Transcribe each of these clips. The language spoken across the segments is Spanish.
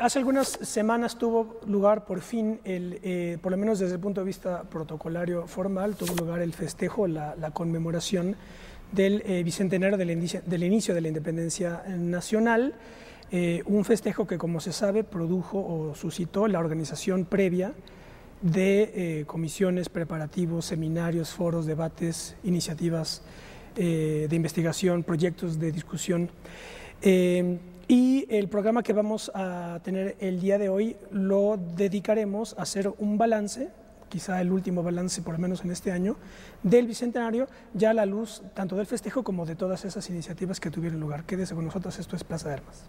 Hace algunas semanas tuvo lugar por fin, por lo menos desde el punto de vista protocolario formal, tuvo lugar el festejo, la conmemoración del bicentenario del inicio de la independencia nacional, un festejo que, como se sabe, produjo o suscitó la organización previa de comisiones, preparativos, seminarios, foros, debates, iniciativas de investigación, proyectos de discusión. Y el programa que vamos a tener el día de hoy lo dedicaremos a hacer un balance, quizá el último balance, por lo menos en este año, del Bicentenario, ya a la luz tanto del festejo como de todas esas iniciativas que tuvieron lugar. Quédese con nosotros, esto es Plaza de Armas.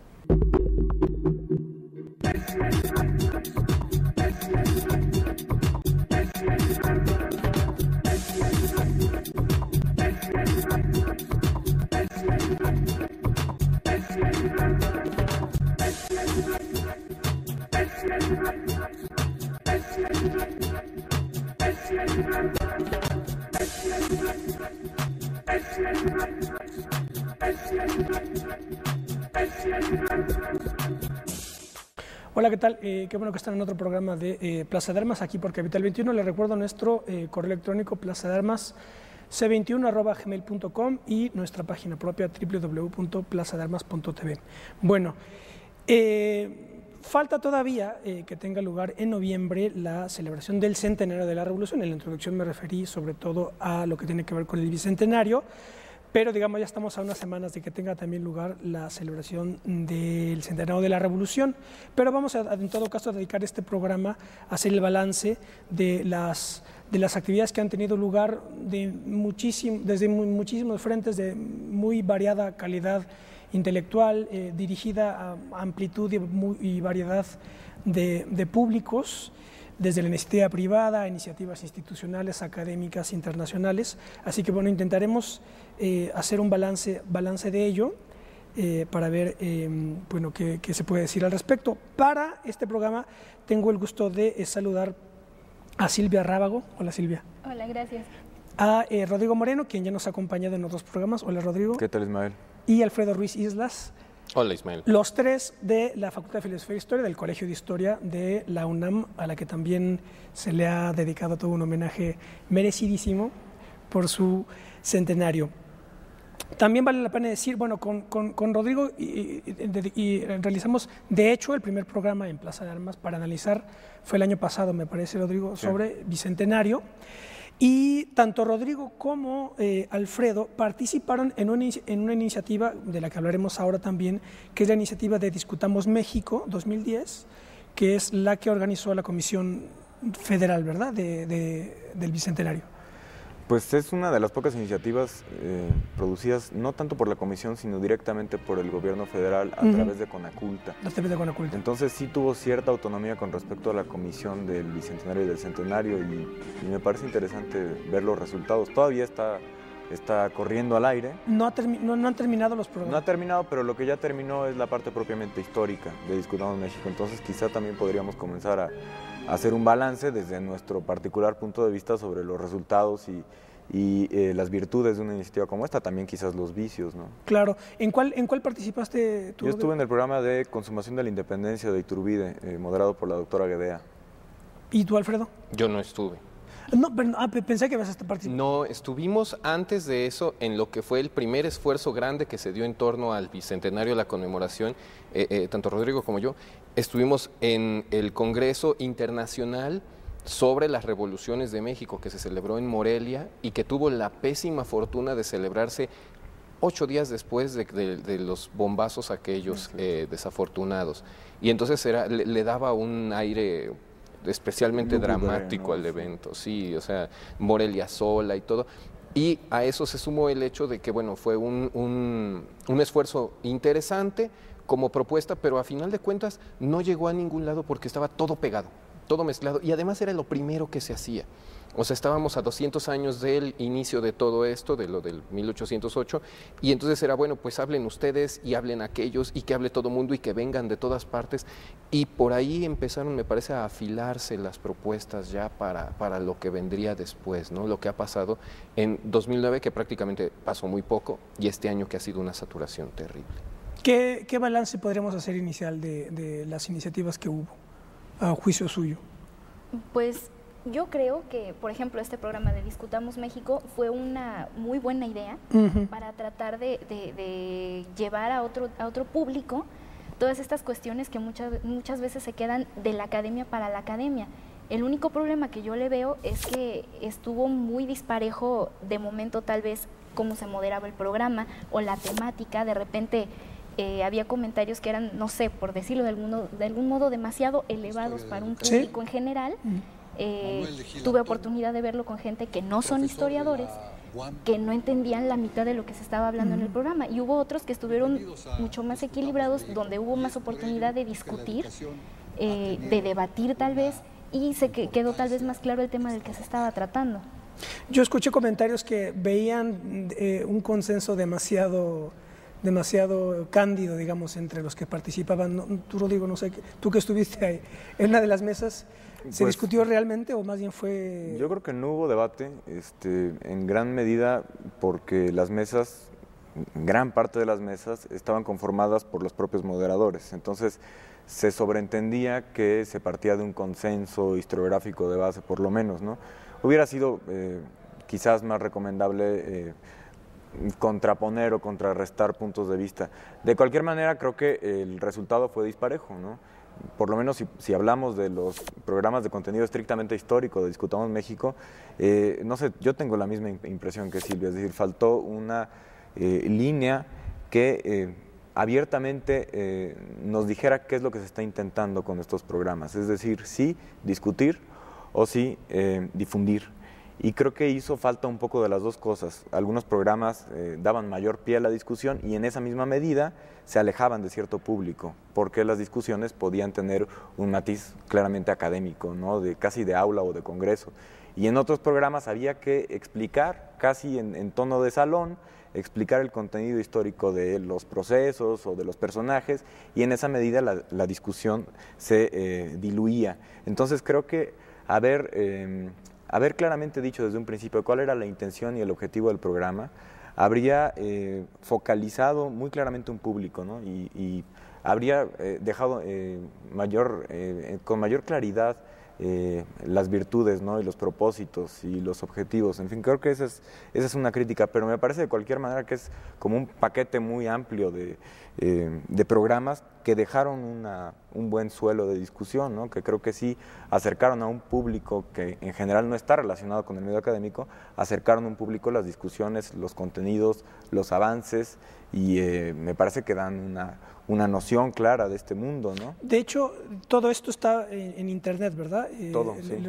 Hola, ¿qué tal? Qué bueno que están en otro programa de Plaza de Armas, aquí por Capital 21. Les recuerdo nuestro correo electrónico plazadearmas c21@gmail.com y nuestra página propia www.plazadearmas.tv. Bueno, falta todavía que tenga lugar en noviembre la celebración del Centenario de la Revolución. En la introducción me referí sobre todo a lo que tiene que ver con el Bicentenario, pero digamos ya estamos a unas semanas de que tenga también lugar la celebración del Centenario de la Revolución, pero vamos en todo caso a dedicar este programa a hacer el balance de las actividades que han tenido lugar desde muchísimos frentes de muy variada calidad intelectual, dirigida a amplitud y variedad de públicos, desde la iniciativa privada, iniciativas institucionales, académicas, internacionales. Así que bueno, intentaremos hacer un balance de ello para ver bueno, qué se puede decir al respecto. Para este programa tengo el gusto de saludar a Silvia Rábago. Hola, Silvia. Hola, gracias. A Rodrigo Moreno, quien ya nos ha acompañado en otros programas. Hola, Rodrigo. ¿Qué tal, Ismael? Y Alfredo Ruiz Islas. Hola, Ismael. Los tres de la Facultad de Filosofía e Historia del Colegio de Historia de la UNAM, a la que también se le ha dedicado todo un homenaje merecidísimo por su centenario. También vale la pena decir, bueno, con Rodrigo y realizamos, de hecho, el primer programa en Plaza de Armas para analizar, fue el año pasado, me parece, Rodrigo, sobre Bicentenario. Y tanto Rodrigo como Alfredo participaron en una iniciativa de la que hablaremos ahora también, que es la iniciativa de Discutamos México 2010, que es la que organizó la Comisión Federal, ¿verdad?, del Bicentenario. Pues es una de las pocas iniciativas producidas no tanto por la Comisión, sino directamente por el gobierno federal a través de Conaculta. A través de Conaculta. Entonces sí tuvo cierta autonomía con respecto a la Comisión del Bicentenario y del Centenario y me parece interesante ver los resultados. Todavía está corriendo al aire. No han terminado los programas. No ha terminado, pero lo que ya terminó es la parte propiamente histórica de Discutamos México. Entonces quizá también podríamos comenzar a hacer un balance desde nuestro particular punto de vista sobre los resultados y las virtudes de una iniciativa como esta, también quizás los vicios, ¿no? Claro. ¿En cuál participaste tú? Yo estuve en el programa de Consumación de la Independencia de Iturbide, moderado por la doctora Guedea. ¿Y tú, Alfredo? Yo no estuve. No, pero pensé que ibas a participar. No, estuvimos antes de eso en lo que fue el primer esfuerzo grande que se dio en torno al Bicentenario, la conmemoración, tanto Rodrigo como yo, estuvimos en el Congreso Internacional sobre las Revoluciones de México, que se celebró en Morelia y que tuvo la pésima fortuna de celebrarse 8 días después de los bombazos aquellos desafortunados. Y entonces le daba un aire especialmente dramático al evento, sí, o sea, Morelia sola y todo. Y a eso se sumó el hecho de que, bueno, fue un esfuerzo interesante como propuesta, pero a final de cuentas no llegó a ningún lado porque estaba todo pegado, todo mezclado, y además era lo primero que se hacía. O sea, estábamos a 200 años del inicio de todo esto, de lo del 1808, y entonces era, bueno, pues hablen ustedes y hablen aquellos y que hable todo mundo y que vengan de todas partes. Y por ahí empezaron, me parece, a afilarse las propuestas ya para lo que vendría después, ¿no? Lo que ha pasado en 2009, que prácticamente pasó muy poco, y este año que ha sido una saturación terrible. ¿Qué balance podríamos hacer inicial de las iniciativas que hubo, a juicio suyo? Pues yo creo que, por ejemplo, este programa de Discutamos México fue una muy buena idea para tratar de llevar a otro público todas estas cuestiones que muchas veces se quedan de la academia para la academia. El único problema que yo le veo es que estuvo muy disparejo de momento, tal vez, cómo se moderaba el programa o la temática. De repente había comentarios que eran, no sé, por decirlo de algún modo, demasiado elevados para un público en general. Tuve oportunidad de verlo con gente que no son historiadores, que no entendían la mitad de lo que se estaba hablando en el programa, y hubo otros que estuvieron mucho más equilibrados, donde hubo más oportunidad de discutir, de debatir tal vez, y se quedó tal vez más claro el tema del que se estaba tratando. Yo escuché comentarios que veían un consenso demasiado cándido, digamos, entre los que participaban. No, tú, Rodrigo, no sé, tú que estuviste ahí en una de las mesas, ¿se discutió realmente o más bien fue...? Yo creo que no hubo debate, en gran medida porque las mesas, gran parte de las mesas, estaban conformadas por los propios moderadores. Entonces, se sobreentendía que se partía de un consenso historiográfico de base, por lo menos, ¿no? Hubiera sido quizás más recomendable contraponer o contrarrestar puntos de vista. De cualquier manera, creo que el resultado fue disparejo, ¿no? Por lo menos si hablamos de los programas de contenido estrictamente histórico de Discutamos México, no sé, yo tengo la misma impresión que Silvia, es decir, faltó una línea que abiertamente nos dijera qué es lo que se está intentando con estos programas, es decir, sí discutir o sí difundir. Y creo que hizo falta un poco de las dos cosas. Algunos programas daban mayor pie a la discusión y en esa misma medida se alejaban de cierto público, porque las discusiones podían tener un matiz claramente académico, ¿no? Casi de aula o de congreso. Y en otros programas había que explicar, casi en tono de salón, explicar el contenido histórico de los procesos o de los personajes, y en esa medida la discusión se diluía. Entonces creo que haber claramente dicho desde un principio cuál era la intención y el objetivo del programa, habría focalizado muy claramente un público, ¿no? y habría dejado con mayor claridad las virtudes, ¿no? Y los propósitos y los objetivos. En fin, creo que esa es una crítica, pero me parece de cualquier manera que es como un paquete muy amplio de programas que dejaron un buen suelo de discusión, ¿no? Que creo que sí acercaron a un público que en general no está relacionado con el medio académico, acercaron a un público las discusiones, los contenidos, los avances, y me parece que dan una noción clara de este mundo, ¿no? De hecho, todo esto está en internet, ¿verdad? Todo, sí.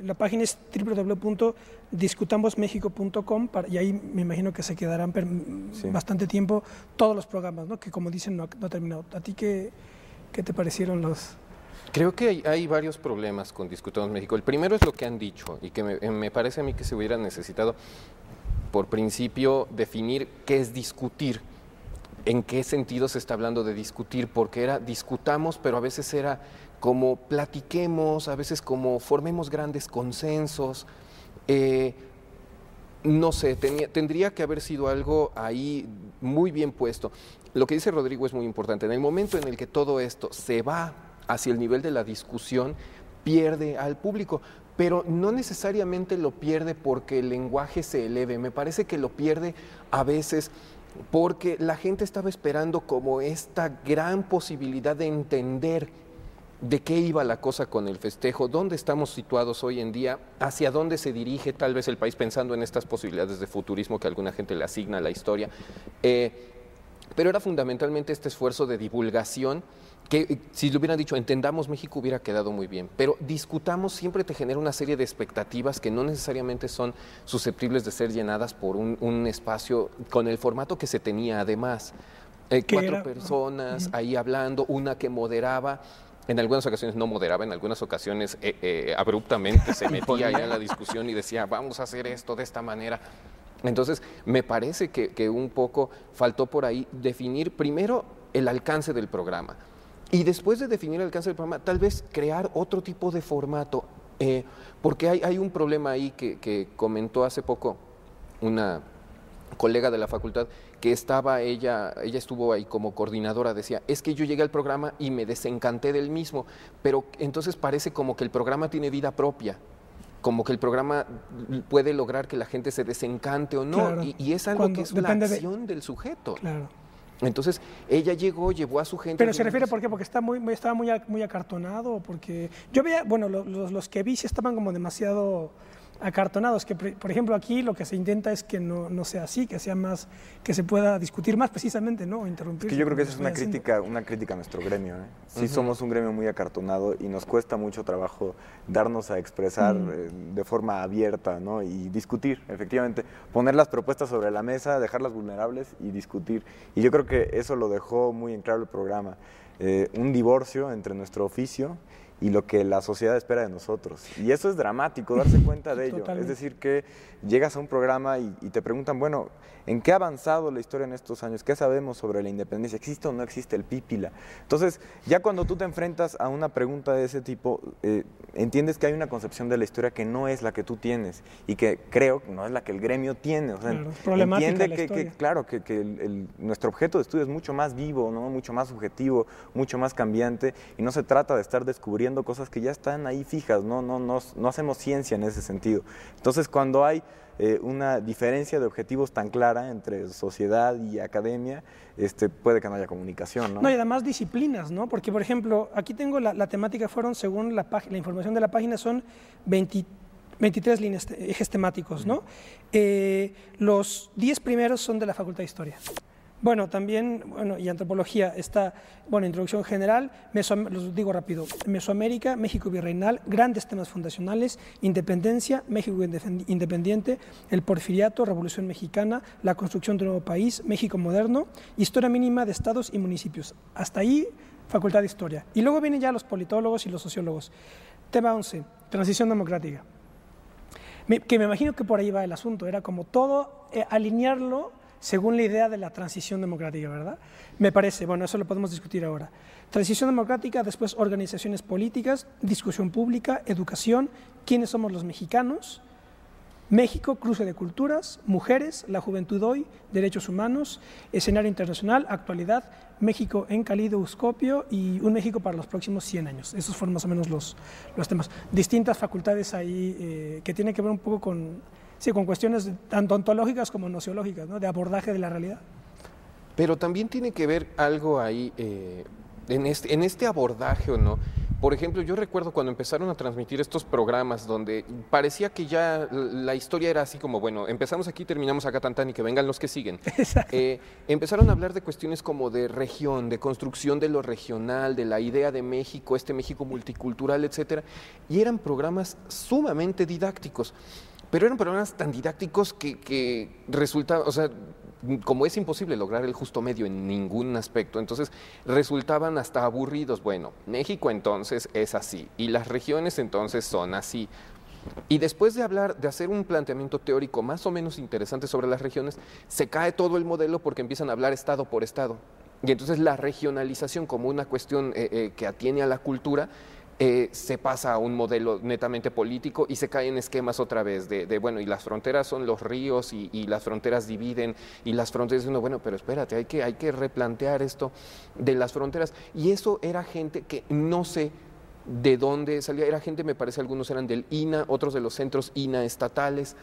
La página es www.discutamosmexico.com y ahí me imagino que se quedarán bastante tiempo todos los programas, ¿no? Que como dicen no ha terminado. ¿A ti qué te parecieron los...? Creo que hay varios problemas con Discutamos México. El primero es lo que han dicho y que me parece a mí que se hubiera necesitado, por principio, definir qué es discutir. ¿En qué sentido se está hablando de discutir? Porque era discutamos, pero a veces era como platiquemos, a veces como formemos grandes consensos. No sé, tendría que haber sido algo ahí muy bien puesto. Lo que dice Rodrigo es muy importante. En el momento en el que todo esto se va hacia el nivel de la discusión, pierde al público. Pero no necesariamente lo pierde porque el lenguaje se eleve. Me parece que lo pierde a veces porque la gente estaba esperando como esta gran posibilidad de entender de qué iba la cosa con el festejo, dónde estamos situados hoy en día, hacia dónde se dirige tal vez el país, pensando en estas posibilidades de futurismo que alguna gente le asigna a la historia. Pero era fundamentalmente este esfuerzo de divulgación que, si le hubieran dicho entendamos México, hubiera quedado muy bien, pero discutamos siempre te genera una serie de expectativas que no necesariamente son susceptibles de ser llenadas por un espacio con el formato que se tenía además. 4 personas ahí hablando, una que moderaba. En algunas ocasiones no moderaba, en algunas ocasiones abruptamente se metía ya en la discusión y decía, vamos a hacer esto de esta manera. Entonces, me parece que un poco faltó por ahí definir primero el alcance del programa. Y después de definir el alcance del programa, tal vez crear otro tipo de formato, porque hay un problema ahí que comentó hace poco una colega de la facultad, que ella estuvo ahí como coordinadora, decía, es que yo llegué al programa y me desencanté del mismo, pero entonces parece como que el programa tiene vida propia, como que el programa puede lograr que la gente se desencante o no, Claro. y es algo Cuando que es la depende de- acción del sujeto. Claro. Entonces, ella llegó, llevó a su gente. Pero se refiere, ¿por qué? Porque estaba muy acartonado, porque yo veía, bueno, los que vi sí estaban como demasiado acartonados, que por ejemplo aquí lo que se intenta es que no sea así, que sea más, que se pueda discutir más precisamente, ¿no? O interrumpir. Es que yo creo que esa es una crítica a nuestro gremio, ¿eh? Sí, somos un gremio muy acartonado y nos cuesta mucho trabajo darnos a expresar de forma abierta, ¿no? Y discutir, efectivamente, poner las propuestas sobre la mesa, dejarlas vulnerables y discutir. Y yo creo que eso lo dejó muy en claro el programa. Un divorcio entre nuestro oficio y lo que la sociedad espera de nosotros. Y eso es dramático, darse cuenta de ello. Totalmente. Es decir, que llegas a un programa y te preguntan, bueno, ¿en qué ha avanzado la historia en estos años? ¿Qué sabemos sobre la independencia? ¿Existe o no existe el pípila? Entonces, ya cuando tú te enfrentas a una pregunta de ese tipo, entiendes que hay una concepción de la historia que no es la que tú tienes y que creo que no es la que el gremio tiene. O sea, Claro, es problemática entiende la historia. claro, que nuestro objeto de estudio es mucho más vivo, ¿no? Mucho más subjetivo, mucho más cambiante, y no se trata de estar descubriendo cosas que ya están ahí fijas, no hacemos ciencia en ese sentido. Entonces, cuando hay una diferencia de objetivos tan clara entre sociedad y academia, puede que no haya comunicación, ¿no? No, y además disciplinas, ¿no? Porque, por ejemplo, aquí tengo la temática, fueron, según la información de la página, son 23 líneas, ejes temáticos, ¿no? Los 10 primeros son de la Facultad de Historia. Bueno, también, y antropología está, introducción general, los digo rápido, Mesoamérica, México virreinal, grandes temas fundacionales, independencia, México independiente, el porfiriato, Revolución Mexicana, la construcción de un nuevo país, México moderno, historia mínima de estados y municipios. Hasta ahí, Facultad de Historia. Y luego vienen ya los politólogos y los sociólogos. Tema 11, transición democrática. Que me imagino que por ahí va el asunto, era como todo alinearlo según la idea de la transición democrática, ¿verdad? Me parece, eso lo podemos discutir ahora. Transición democrática, después organizaciones políticas, discusión pública, educación, quiénes somos los mexicanos, México, cruce de culturas, mujeres, la juventud hoy, derechos humanos, escenario internacional, actualidad, México en calidoscopio y un México para los próximos 100 años. Esos fueron más o menos los temas. Distintas facultades ahí que tienen que ver un poco con cuestiones tanto ontológicas como nociológicas, ¿no? De abordaje de la realidad. Pero también tiene que ver algo ahí en este abordaje, ¿o no? Por ejemplo, yo recuerdo cuando empezaron a transmitir estos programas donde parecía que ya la historia era así como, empezamos aquí, terminamos acá, y que vengan los que siguen. Empezaron a hablar de cuestiones como de región, de construcción de lo regional, de la idea de México, México multicultural, etcétera, y eran programas sumamente didácticos. Pero eran programas tan didácticos que resultaban, como es imposible lograr el justo medio en ningún aspecto, entonces resultaban hasta aburridos. México entonces es así, y las regiones entonces son así. Y después de hacer un planteamiento teórico más o menos interesante sobre las regiones, se cae todo el modelo porque empiezan a hablar estado por estado. Y entonces la regionalización como una cuestión que atiene a la cultura, se pasa a un modelo netamente político y se cae en esquemas otra vez y las fronteras son los ríos y las fronteras dividen y las fronteras, pero espérate, hay que replantear esto de las fronteras. Y eso era gente que no sé de dónde salía, era gente, me parece, algunos eran del INA, otros de los centros INA estatales,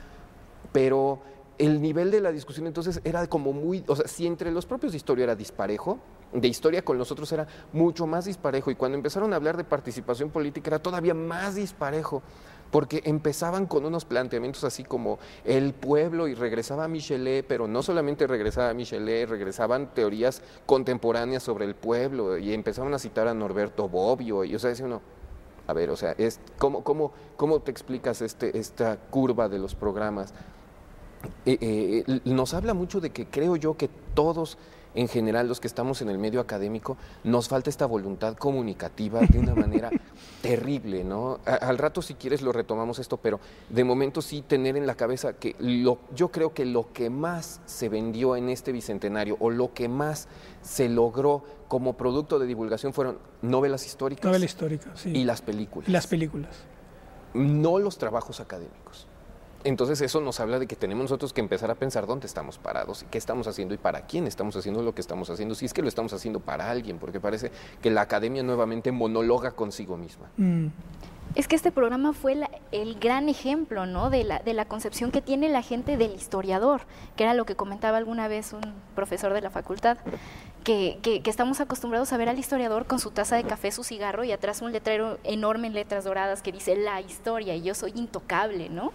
pero el nivel de la discusión entonces era como muy, si entre los propios de historia era disparejo, de historia con los otros era mucho más disparejo, y cuando empezaron a hablar de participación política era todavía más disparejo, porque empezaban con unos planteamientos así como el pueblo, y regresaba a Michelet, pero no solamente regresaba a Michelet, regresaban teorías contemporáneas sobre el pueblo, y empezaban a citar a Norberto Bobbio, y decía uno, a ver, ¿cómo te explicas esta curva de los programas? Nos habla mucho de que creo yo que todos, en general, los que estamos en el medio académico, nos falta esta voluntad comunicativa de una manera terrible, ¿no? Al rato, si quieres, lo retomamos esto, pero de momento sí tener en la cabeza que yo creo que lo que más se vendió en este bicentenario, o lo que más se logró como producto de divulgación, fueron novelas históricas. Novelas históricas, sí. Y las películas. Y las películas. No los trabajos académicos. Entonces eso nos habla de que tenemos nosotros que empezar a pensar dónde estamos parados, qué estamos haciendo y para quién estamos haciendo lo que estamos haciendo, si es que lo estamos haciendo para alguien, porque parece que la academia nuevamente monologa consigo misma. Es que este programa fue el gran ejemplo, ¿no?, de la concepción que tiene la gente del historiador, que era lo que comentaba alguna vez un profesor de la facultad, que estamos acostumbrados a ver al historiador con su taza de café, su cigarro y atrás un letrero enorme en letras doradas que dice la historia y yo soy intocable, ¿no?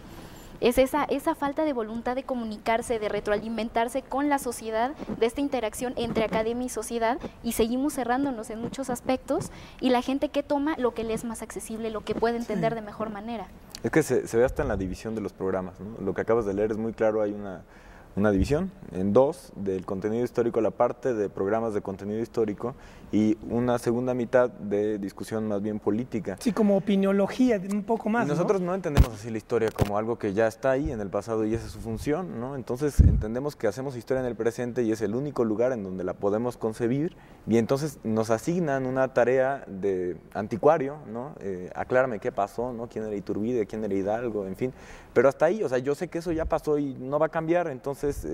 Es esa falta de voluntad de comunicarse, de retroalimentarse con la sociedad, de esta interacción entre academia y sociedad, y seguimos cerrándonos en muchos aspectos, y la gente que toma lo que le es más accesible, lo que puede entender de mejor manera. Es que se ve hasta en la división de los programas, ¿no? Lo que acabas de leer es muy claro, hay una división en dos del contenido histórico, la parte de programas de contenido histórico y una segunda mitad de discusión más bien política. Sí, como opiniología, un poco más. Y nosotros no entendemos así la historia como algo que ya está ahí en el pasado y esa es su función, ¿no? Entonces entendemos que hacemos historia en el presente y es el único lugar en donde la podemos concebir y entonces nos asignan una tarea de anticuario, ¿no? Aclárame qué pasó, ¿no? ¿Quién era Iturbide, quién era Hidalgo, en fin? Pero hasta ahí, o sea, yo sé que eso ya pasó y no va a cambiar, entonces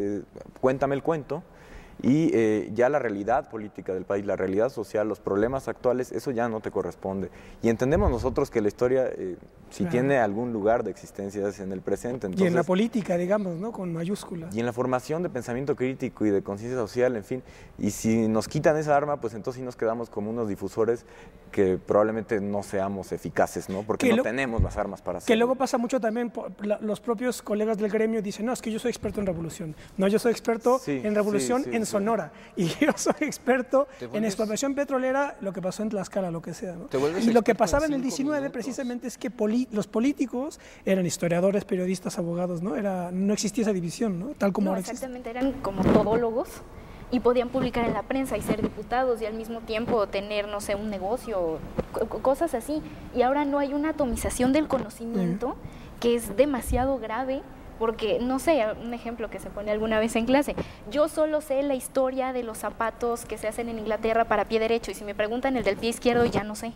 cuéntame el cuento. Y ya la realidad política del país, la realidad social, los problemas actuales, eso ya no te corresponde. Y entendemos nosotros que la historia, si tiene algún lugar de existencia, es en el presente. Entonces, y en la política, digamos, ¿no?, con mayúsculas. Y en la formación de pensamiento crítico y de conciencia social, en fin. Y si nos quitan esa arma, pues entonces sí nos quedamos como unos difusores que probablemente no seamos eficaces, ¿no? Porque no tenemos las armas para hacerlo. Que luego pasa mucho también, los propios colegas del gremio dicen, no, es que yo soy experto en revolución. No, yo soy experto en revolución en Sonora. Y yo soy experto en explotación petrolera, lo que pasó en Tlaxcala, lo que sea, ¿no? Y lo que pasaba en el 19 precisamente es que los políticos eran historiadores, periodistas, abogados, ¿no? No existía esa división, ¿no? Tal como ahora existe. Exactamente, eran como todólogos y podían publicar en la prensa y ser diputados y al mismo tiempo tener, no sé, un negocio, cosas así. Y ahora no hay una atomización del conocimiento que es demasiado grave. Porque, no sé, un ejemplo que se pone alguna vez en clase, yo solo sé la historia de los zapatos que se hacen en Inglaterra para pie derecho y si me preguntan el del pie izquierdo ya no sé.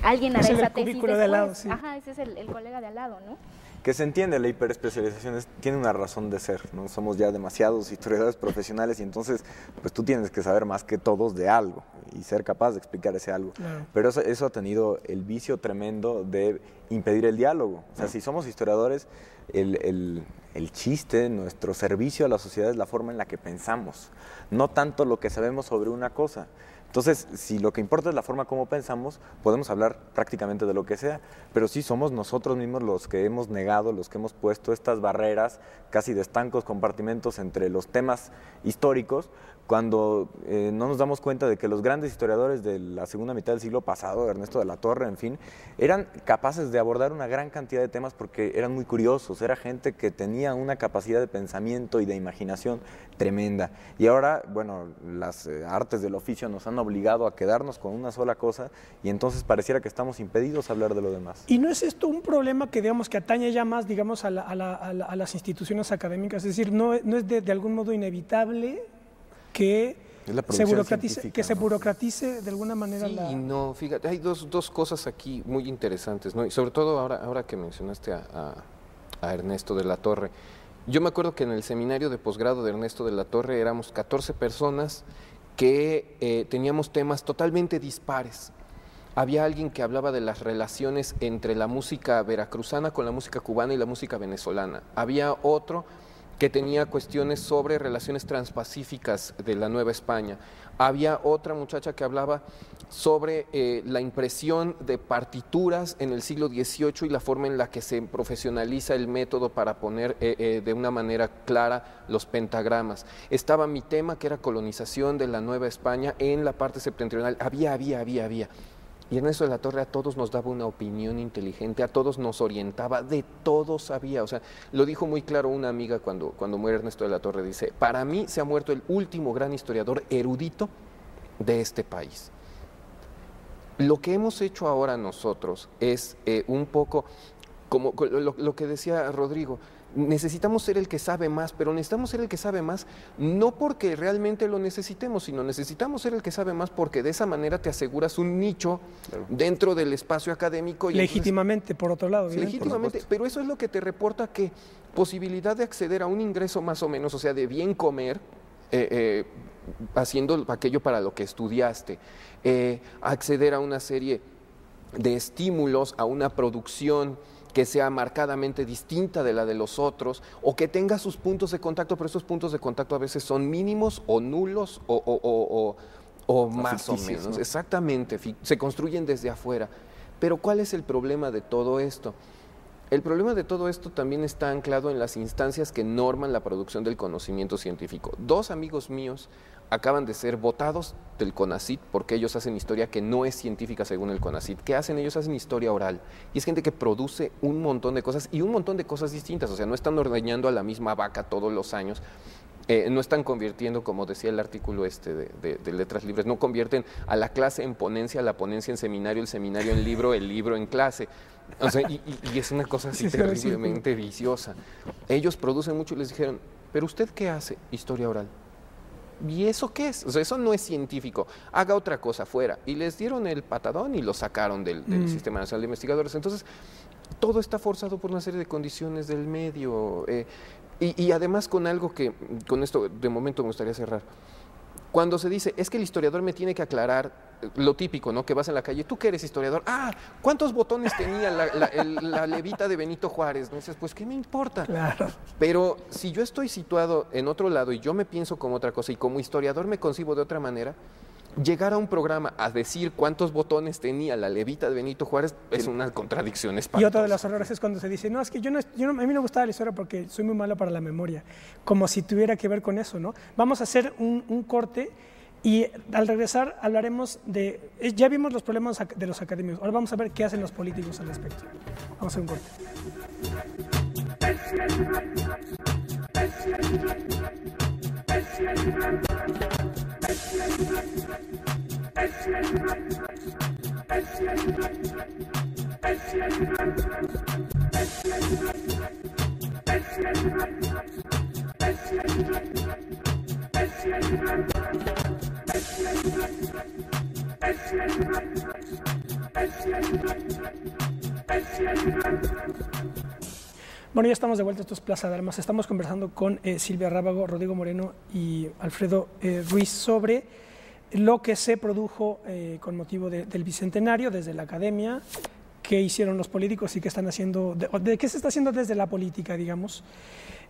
Alguien hará esa tesis después. De al lado, sí. Ajá, ese es el colega de al lado, ¿no? Que se entiende, la hiperespecialización tiene una razón de ser, ¿no? Somos ya demasiados historiadores profesionales y entonces pues tú tienes que saber más que todos de algo y ser capaz de explicar ese algo. Claro. Pero eso ha tenido el vicio tremendo de impedir el diálogo. O sea, si somos historiadores, el chiste, nuestro servicio a la sociedad es la forma en la que pensamos, no tanto lo que sabemos sobre una cosa. Entonces, si lo que importa es la forma como pensamos, podemos hablar prácticamente de lo que sea, pero sí somos nosotros mismos los que hemos negado, los que hemos puesto estas barreras casi de estancos, compartimentos entre los temas históricos, cuando no nos damos cuenta de que los grandes historiadores de la segunda mitad del siglo pasado, Ernesto de la Torre, en fin, eran capaces de abordar una gran cantidad de temas porque eran muy curiosos, era gente que tenía una capacidad de pensamiento y de imaginación tremenda. Y ahora, bueno, las artes del oficio nos han obligado a quedarnos con una sola cosa y entonces pareciera que estamos impedidos a hablar de lo demás. ¿Y no es esto un problema que, digamos, que atañe ya más, digamos, a las instituciones académicas? Es decir, ¿no es de algún modo inevitable que se burocratice de alguna manera? Sí, no, fíjate, hay dos cosas aquí muy interesantes, ¿no? Y sobre todo ahora que mencionaste a Ernesto de la Torre. Yo me acuerdo que en el seminario de posgrado de Ernesto de la Torre éramos 14 personas que teníamos temas totalmente dispares. Había alguien que hablaba de las relaciones entre la música veracruzana con la música cubana y la música venezolana. Había otro que tenía cuestiones sobre relaciones transpacíficas de la Nueva España. Había otra muchacha que hablaba sobre la impresión de partituras en el siglo XVIII y la forma en la que se profesionaliza el método para poner de una manera clara los pentagramas. Estaba mi tema, que era colonización de la Nueva España en la parte septentrional. Había. Y Ernesto de la Torre a todos nos daba una opinión inteligente, a todos nos orientaba, de todo sabía. O sea, lo dijo muy claro una amiga cuando muere Ernesto de la Torre, dice, para mí se ha muerto el último gran historiador erudito de este país. Lo que hemos hecho ahora nosotros es un poco, como lo que decía Rodrigo, necesitamos ser el que sabe más, pero necesitamos ser el que sabe más no porque realmente lo necesitemos, sino necesitamos ser el que sabe más porque de esa manera te aseguras un nicho dentro del espacio académico. Y legítimamente, entonces, por otro lado. Sí, legítimamente, pero eso es lo que te reporta que posibilidad de acceder a un ingreso más o menos, o sea, de bien comer, haciendo aquello para lo que estudiaste, acceder a una serie de estímulos, a una producción que sea marcadamente distinta de la de los otros, o que tenga sus puntos de contacto, pero esos puntos de contacto a veces son mínimos o nulos o más o menos. ¿No? Exactamente, se construyen desde afuera. Pero ¿cuál es el problema de todo esto? El problema de todo esto también está anclado en las instancias que norman la producción del conocimiento científico. 2 amigos míos acaban de ser votados del CONACYT porque ellos hacen historia que no es científica según el CONACYT. ¿Qué hacen? Ellos hacen historia oral. Y es gente que produce un montón de cosas y un montón de cosas distintas. O sea, no están ordeñando a la misma vaca todos los años. No están convirtiendo, como decía el artículo de Letras Libres, no convierten a la clase en ponencia, la ponencia en seminario, el seminario en libro, el libro en clase. O sea, y es una cosa así terriblemente viciosa. Ellos producen mucho y les dijeron, ¿pero usted qué hace? Historia oral. ¿Y eso qué es? O sea, eso no es científico. Haga otra cosa fuera. Y les dieron el patadón y lo sacaron del Sistema Nacional de Investigadores. Entonces, todo está forzado por una serie de condiciones del medio. Y además con algo que, con esto de momento me gustaría cerrar. Cuando se dice, es que el historiador me tiene que aclarar lo típico, ¿no? Que vas en la calle, ¿tú que eres historiador? Ah, ¿cuántos botones tenía la levita de Benito Juárez? ¿No? Dices, pues, ¿qué me importa? Claro. Pero si yo estoy situado en otro lado y yo me pienso como otra cosa y como historiador me concibo de otra manera, llegar a un programa a decir cuántos botones tenía la levita de Benito Juárez es una contradicción espantosa. Y otro de los errores es cuando se dice, no, es que a mí no me gustaba la historia porque soy muy malo para la memoria, como si tuviera que ver con eso, ¿no? Vamos a hacer un corte y al regresar hablaremos de, ya vimos los problemas de los académicos, ahora vamos a ver qué hacen los políticos al respecto. Vamos a hacer un corte. Bueno, ya estamos de vuelta, esto es Plaza de Armas. Estamos conversando con Silvia Rábago, Rodrigo Moreno y Alfredo Ruiz sobre lo que se produjo con motivo del Bicentenario desde la academia, qué hicieron los políticos y qué están haciendo, de qué se está haciendo desde la política, digamos,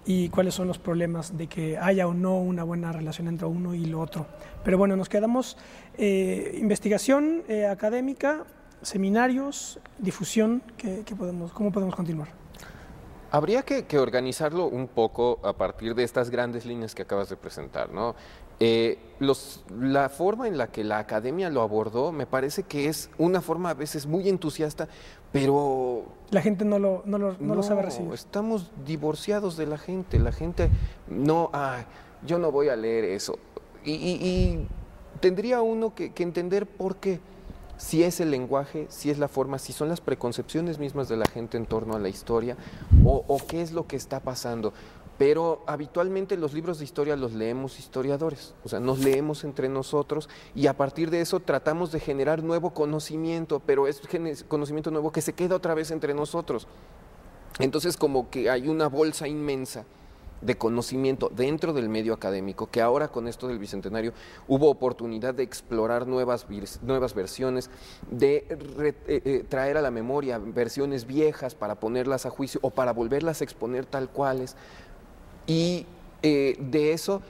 y cuáles son los problemas de que haya o no una buena relación entre uno y lo otro. Pero bueno, nos quedamos investigación académica, seminarios, difusión, ¿cómo podemos continuar? Habría que organizarlo un poco a partir de estas grandes líneas que acabas de presentar, ¿no? La forma en la que la academia lo abordó me parece que es una forma a veces muy entusiasta, pero la gente no lo sabe recibir. Estamos divorciados de la gente no, yo no voy a leer eso. Y tendría uno que entender por qué. Si es el lenguaje, si es la forma, si son las preconcepciones mismas de la gente en torno a la historia o qué es lo que está pasando. Pero habitualmente los libros de historia los leemos historiadores, o sea, nos leemos entre nosotros y a partir de eso tratamos de generar nuevo conocimiento, pero es conocimiento nuevo que se queda otra vez entre nosotros. Entonces como que hay una bolsa inmensa de conocimiento dentro del medio académico, que ahora con esto del Bicentenario hubo oportunidad de explorar nuevas versiones, de traer a la memoria versiones viejas para ponerlas a juicio o para volverlas a exponer tal cuales. Y de eso,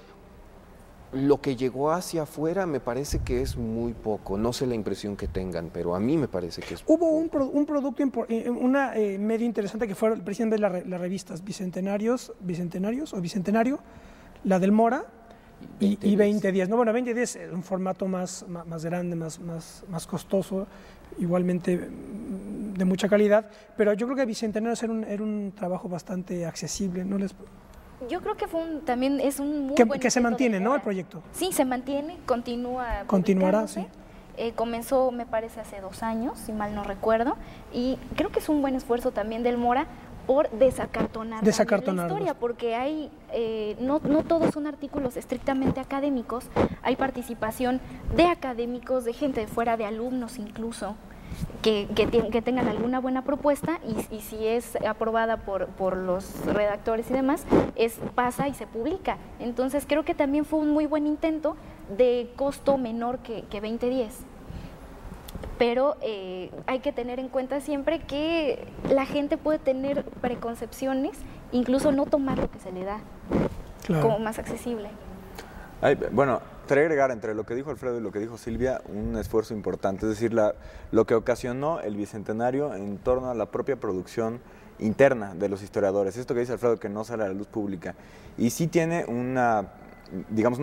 lo que llegó hacia afuera me parece que es muy poco. No sé la impresión que tengan, pero a mí me parece que es Hubo un producto, una medio interesante que fue el presidente de las revistas Bicentenario, la del Mora y 20 días. No, bueno, 20 días es un formato más grande, más costoso, igualmente de mucha calidad, pero yo creo que Bicentenario era un trabajo bastante accesible, ¿no les? Yo creo que también es un muy buen que se mantiene, ¿no? El proyecto. Sí, se mantiene, continuará, sí. Comenzó, me parece, hace 2 años, si mal no recuerdo, y creo que es un buen esfuerzo también del Mora, por desacartonar la historia, porque hay no todos son artículos estrictamente académicos, hay participación de académicos, de gente de fuera, de alumnos incluso, que tengan alguna buena propuesta y si es aprobada por los redactores y demás, pasa y se publica. Entonces creo que también fue un muy buen intento de costo menor que 2010. Pero hay que tener en cuenta siempre que la gente puede tener preconcepciones, incluso no tomar lo que se le da como más accesible. Bueno, quería agregar entre lo que dijo Alfredo y lo que dijo Silvia un esfuerzo importante, es decir, lo que ocasionó el Bicentenario en torno a la propia producción interna de los historiadores. Esto que dice Alfredo, que no sale a la luz pública, y sí tiene una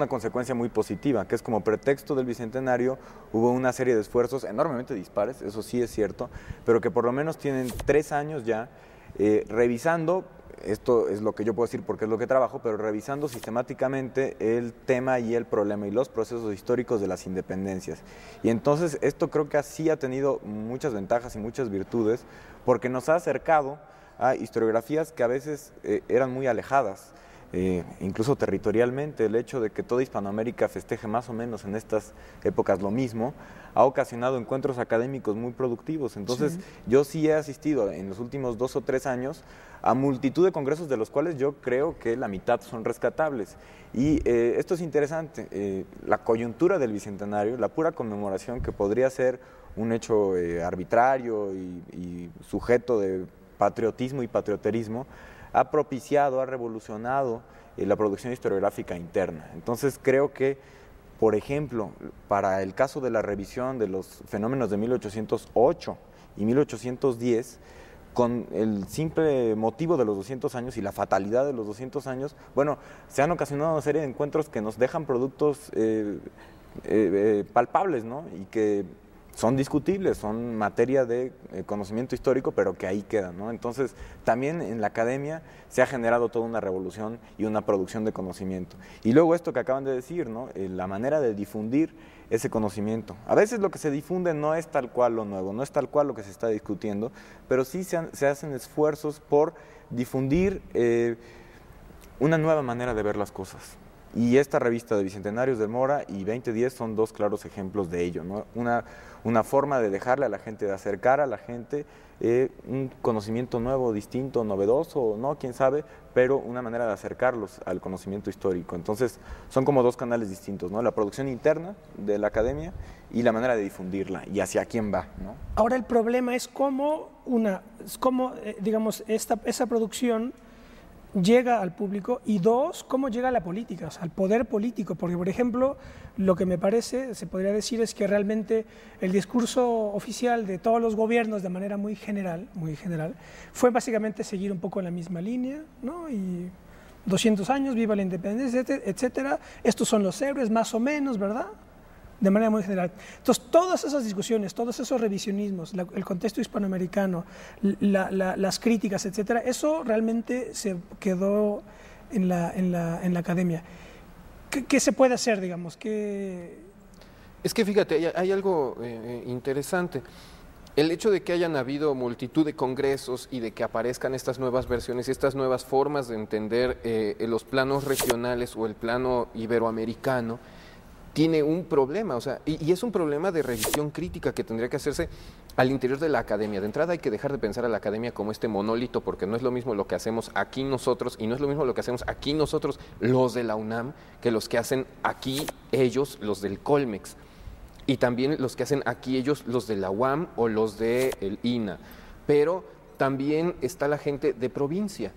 consecuencia muy positiva, que es como pretexto del Bicentenario hubo una serie de esfuerzos enormemente dispares, eso sí es cierto, pero que por lo menos tienen 3 años ya revisando, esto es lo que yo puedo decir porque es lo que trabajo, pero revisando sistemáticamente el tema y el problema y los procesos históricos de las independencias. Y entonces esto creo que así ha tenido muchas ventajas y muchas virtudes, porque nos ha acercado a historiografías que a veces eran muy alejadas. Incluso territorialmente, el hecho de que toda Hispanoamérica festeje más o menos en estas épocas lo mismo, ha ocasionado encuentros académicos muy productivos. Entonces, yo sí he asistido en los últimos 2 o 3 años a multitud de congresos de los cuales yo creo que la mitad son rescatables. Y esto es interesante, la coyuntura del Bicentenario, la pura conmemoración, que podría ser un hecho arbitrario y sujeto de patriotismo y patrioterismo, ha propiciado, ha revolucionado la producción historiográfica interna. Entonces creo que, por ejemplo, para el caso de la revisión de los fenómenos de 1808 y 1810, con el simple motivo de los 200 años y la fatalidad de los 200 años, bueno, se han ocasionado una serie de encuentros que nos dejan productos palpables, ¿no? Y que son discutibles, son materia de conocimiento histórico, pero que ahí quedan, ¿no? Entonces, también en la academia se ha generado toda una revolución y una producción de conocimiento. Y luego esto que acaban de decir, ¿no? La manera de difundir ese conocimiento. A veces lo que se difunde no es tal cual lo nuevo, no es tal cual lo que se está discutiendo, pero sí se hacen esfuerzos por difundir una nueva manera de ver las cosas. Y esta revista de Bicentenarios de Mora y 2010 son 2 claros ejemplos de ello, ¿no? Una forma de dejarle a la gente, de acercar a la gente un conocimiento nuevo, distinto, novedoso, no, quién sabe, pero una manera de acercarlos al conocimiento histórico. Entonces, son como 2 canales distintos, ¿no? La producción interna de la academia y la manera de difundirla y hacia quién va, ¿no? Ahora el problema es cómo digamos, esa producción llega al público, y 2, cómo llega a la política, o sea, al poder político, porque, por ejemplo, lo que me parece, se podría decir, es que realmente el discurso oficial de todos los gobiernos, de manera muy general, fue básicamente seguir un poco en la misma línea, ¿no? Y 200 años, viva la independencia, etcétera, estos son los héroes, más o menos, ¿verdad? De manera muy general. Entonces, todas esas discusiones, todos esos revisionismos, el contexto hispanoamericano, las críticas, etcétera, eso realmente se quedó en la academia. ¿Qué se puede hacer, digamos? Es que fíjate, hay algo interesante. El hecho de que hayan habido multitud de congresos y de que aparezcan estas nuevas versiones y estas nuevas formas de entender los planos regionales o el plano iberoamericano, tiene un problema, o sea, y es un problema de revisión crítica que tendría que hacerse al interior de la academia. De entrada hay que dejar de pensar a la academia como este monólito, porque no es lo mismo lo que hacemos aquí nosotros, y no es lo mismo lo que hacemos aquí nosotros, los de la UNAM, que los que hacen aquí ellos, los del Colmex, y también los que hacen aquí ellos, los de la UAM o los del INA. Pero también está la gente de provincia,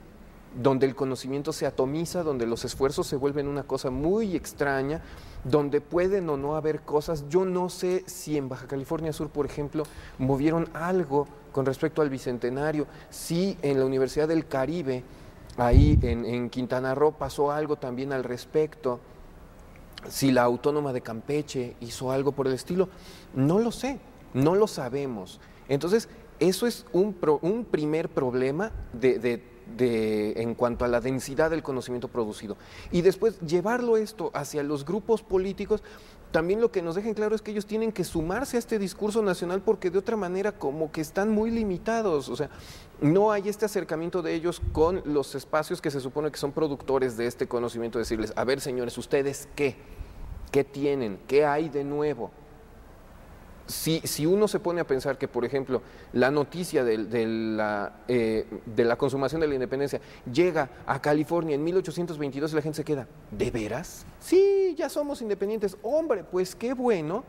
donde el conocimiento se atomiza, donde los esfuerzos se vuelven una cosa muy extraña, donde pueden o no haber cosas. Yo no sé si en Baja California Sur, por ejemplo, movieron algo con respecto al Bicentenario, si en la Universidad del Caribe, ahí en Quintana Roo, pasó algo también al respecto, si la Autónoma de Campeche hizo algo por el estilo, no lo sé, no lo sabemos. Entonces, eso es un primer problema en cuanto a la densidad del conocimiento producido. Y después llevarlo esto hacia los grupos políticos, también lo que nos dejen claro es que ellos tienen que sumarse a este discurso nacional porque de otra manera como que están muy limitados, o sea, no hay este acercamiento de ellos con los espacios que se supone que son productores de este conocimiento, decirles, a ver señores, ¿ustedes qué? ¿Qué tienen? ¿Qué hay de nuevo? Si uno se pone a pensar que, por ejemplo, la noticia de la consumación de la independencia llega a California en 1822 y la gente se queda, ¿de veras? Sí, ya somos independientes. Hombre, pues qué bueno.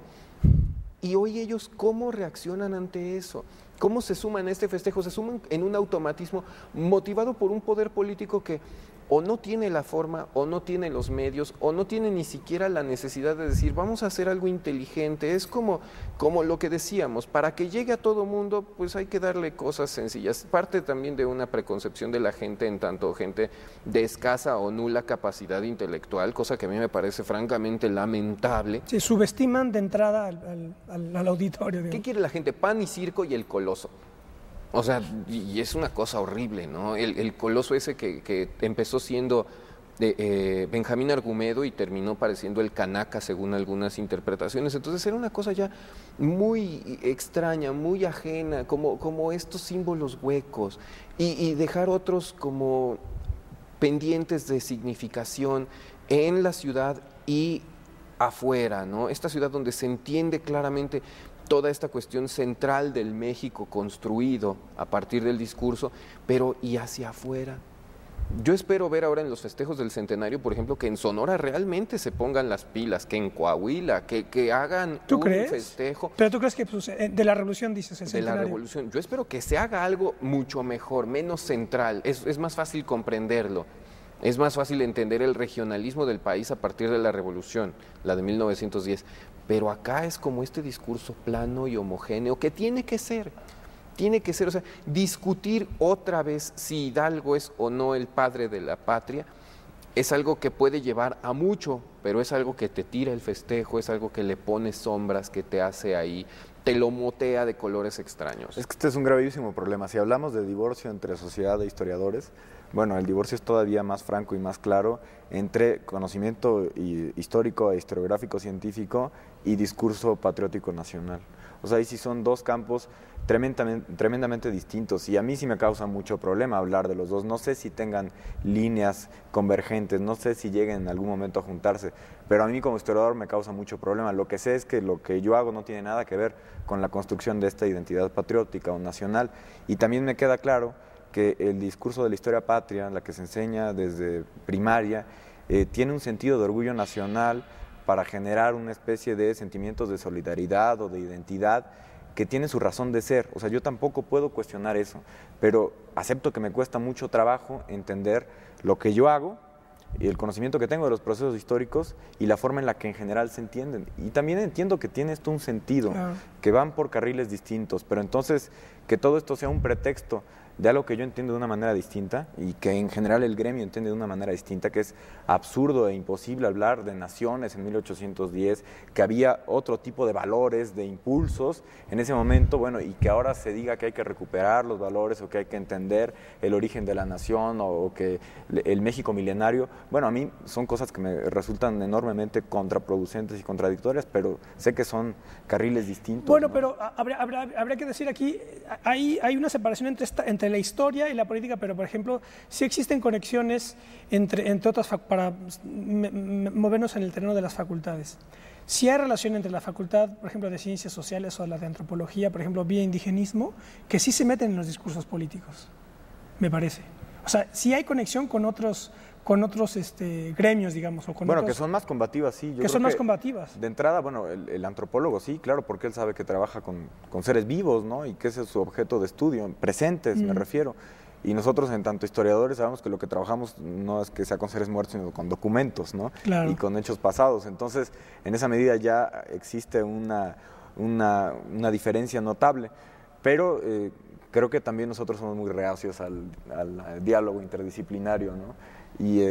Y hoy ellos, ¿cómo reaccionan ante eso? ¿Cómo se suman a este festejo? Se suman en un automatismo motivado por un poder político que o no tiene la forma, o no tiene los medios, o no tiene ni siquiera la necesidad de decir, vamos a hacer algo inteligente. Es como lo que decíamos, para que llegue a todo mundo, pues hay que darle cosas sencillas. Parte también de una preconcepción de la gente, en tanto gente de escasa o nula capacidad intelectual, cosa que a mí me parece francamente lamentable. Sí, subestiman de entrada al auditorio. Digamos. ¿Qué quiere la gente? Pan y circo y el coloso. O sea, y es una cosa horrible, ¿no? El coloso ese que empezó siendo Benjamín Argumedo y terminó pareciendo el Canaca, según algunas interpretaciones. Entonces era una cosa ya muy extraña, muy ajena, como estos símbolos huecos, y dejar otros como pendientes de significación en la ciudad y afuera, ¿no? Esta ciudad donde se entiende claramente toda esta cuestión central del México construido a partir del discurso, pero ¿y hacia afuera? Yo espero ver ahora en los festejos del centenario, por ejemplo, que en Sonora realmente se pongan las pilas, que en Coahuila, que hagan un festejo. ¿Pero tú crees que pues, de la revolución dices el centenario? De la revolución. Yo espero que se haga algo mucho mejor, menos central. Es más fácil comprenderlo. Es más fácil entender el regionalismo del país a partir de la revolución, la de 1910. Pero acá es como este discurso plano y homogéneo que tiene que ser, o sea, discutir otra vez si Hidalgo es o no el padre de la patria, es algo que puede llevar a mucho, pero es algo que te tira el festejo, es algo que le pone sombras, que te hace ahí, te lo motea de colores extraños. Es que este es un gravísimo problema. Si hablamos de divorcio entre sociedad e historiadores, bueno, el divorcio es todavía más franco y más claro entre conocimiento histórico e historiográfico científico y discurso patriótico nacional. O sea, ahí sí son dos campos tremendamente distintos, y a mí sí me causa mucho problema hablar de los dos. No sé si tengan líneas convergentes, no sé si lleguen en algún momento a juntarse, pero a mí como historiador me causa mucho problema. Lo que sé es que lo que yo hago no tiene nada que ver con la construcción de esta identidad patriótica o nacional, y también me queda claro que el discurso de la historia patria, la que se enseña desde primaria, tiene un sentido de orgullo nacional para generar una especie de sentimientos de solidaridad o de identidad que tiene su razón de ser. O sea, yo tampoco puedo cuestionar eso, pero acepto que me cuesta mucho trabajo entender lo que yo hago y el conocimiento que tengo de los procesos históricos y la forma en la que en general se entienden. Y también entiendo que tiene esto un sentido, que van por carriles distintos, pero entonces que todo esto sea un pretexto de algo que yo entiendo de una manera distinta y que en general el gremio entiende de una manera distinta, que es absurdo e imposible hablar de naciones en 1810, que había otro tipo de valores, de impulsos en ese momento, bueno, y que ahora se diga que hay que recuperar los valores o que hay que entender el origen de la nación o que el México milenario. Bueno, a mí son cosas que me resultan enormemente contraproducentes y contradictorias, pero sé que son carriles distintos. Bueno, ¿no? pero habría que decir aquí, hay una separación entre la historia y la política, pero por ejemplo, sí existen conexiones entre otras para movernos en el terreno de las facultades. Sí hay relación entre la facultad, por ejemplo, de ciencias sociales o la de antropología, por ejemplo, vía indigenismo, que sí se meten en los discursos políticos, me parece. O sea, sí hay conexión con otros gremios, digamos, o con bueno, otros, que son más combativas, sí. que son más combativas. De entrada, bueno, el antropólogo sí, claro, porque él sabe que trabaja con seres vivos, ¿no? Y que ese es su objeto de estudio, presentes, me refiero. Y nosotros, en tanto historiadores, sabemos que lo que trabajamos no es que sea con seres muertos, sino con documentos, ¿no? Claro. Y con hechos pasados. Entonces, en esa medida ya existe una diferencia notable. Pero creo que también nosotros somos muy reacios al diálogo interdisciplinario, ¿no? Y